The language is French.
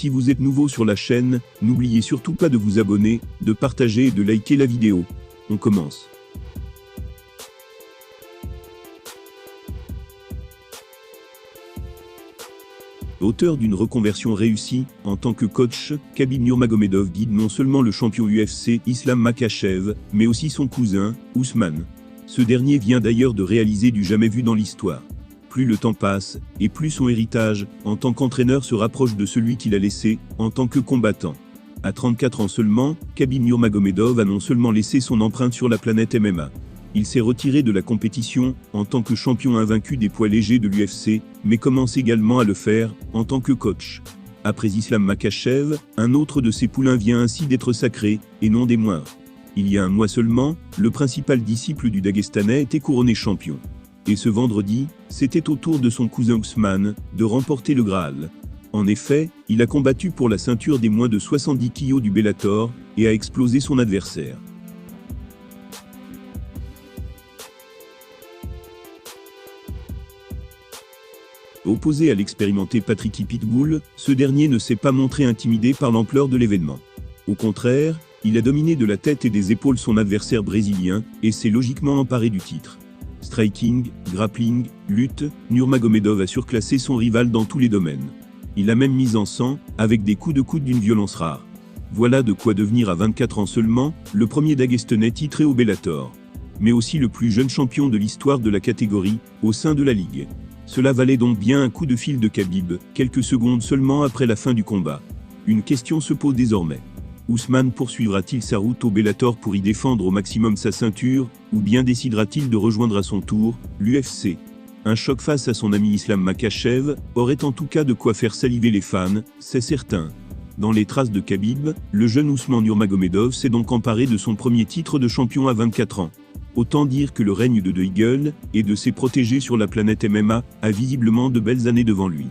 Si vous êtes nouveau sur la chaîne, n'oubliez surtout pas de vous abonner, de partager et de liker la vidéo. On commence. Auteur d'une reconversion réussie, en tant que coach, Khabib Nurmagomedov guide non seulement le champion UFC Islam Makhachev, mais aussi son cousin, Ousmane. Ce dernier vient d'ailleurs de réaliser du jamais vu dans l'histoire. Plus le temps passe, et plus son héritage, en tant qu'entraîneur, se rapproche de celui qu'il a laissé, en tant que combattant. À 34 ans seulement, Khabib Nurmagomedov a non seulement laissé son empreinte sur la planète MMA. Il s'est retiré de la compétition, en tant que champion invaincu des poids légers de l'UFC, mais commence également à le faire, en tant que coach. Après Islam Makhachev, un autre de ses poulains vient ainsi d'être sacré, et non des moindres. Il y a un mois seulement, le principal disciple du Daguestanais était couronné champion. Et ce vendredi, c'était au tour de son cousin Ousmane, de remporter le Graal. En effet, il a combattu pour la ceinture des moins de 70 kg du Bellator, et a explosé son adversaire. Opposé à l'expérimenté Patricky Pitbull, ce dernier ne s'est pas montré intimidé par l'ampleur de l'événement. Au contraire, il a dominé de la tête et des épaules son adversaire brésilien, et s'est logiquement emparé du titre. Striking, grappling, lutte, Nurmagomedov a surclassé son rival dans tous les domaines. Il a même mis en sang, avec des coups de coude d'une violence rare. Voilà de quoi devenir à 24 ans seulement, le premier Daguestanais titré au Bellator. Mais aussi le plus jeune champion de l'histoire de la catégorie, au sein de la ligue. Cela valait donc bien un coup de fil de Khabib, quelques secondes seulement après la fin du combat. Une question se pose désormais. Ousmane poursuivra-t-il sa route au Bellator pour y défendre au maximum sa ceinture, ou bien décidera-t-il de rejoindre à son tour l'UFC? Un choc face à son ami Islam Makhachev aurait en tout cas de quoi faire saliver les fans, c'est certain. Dans les traces de Khabib, le jeune Ousmane Nurmagomedov s'est donc emparé de son premier titre de champion à 24 ans. Autant dire que le règne de The Eagle, et de ses protégés sur la planète MMA, a visiblement de belles années devant lui.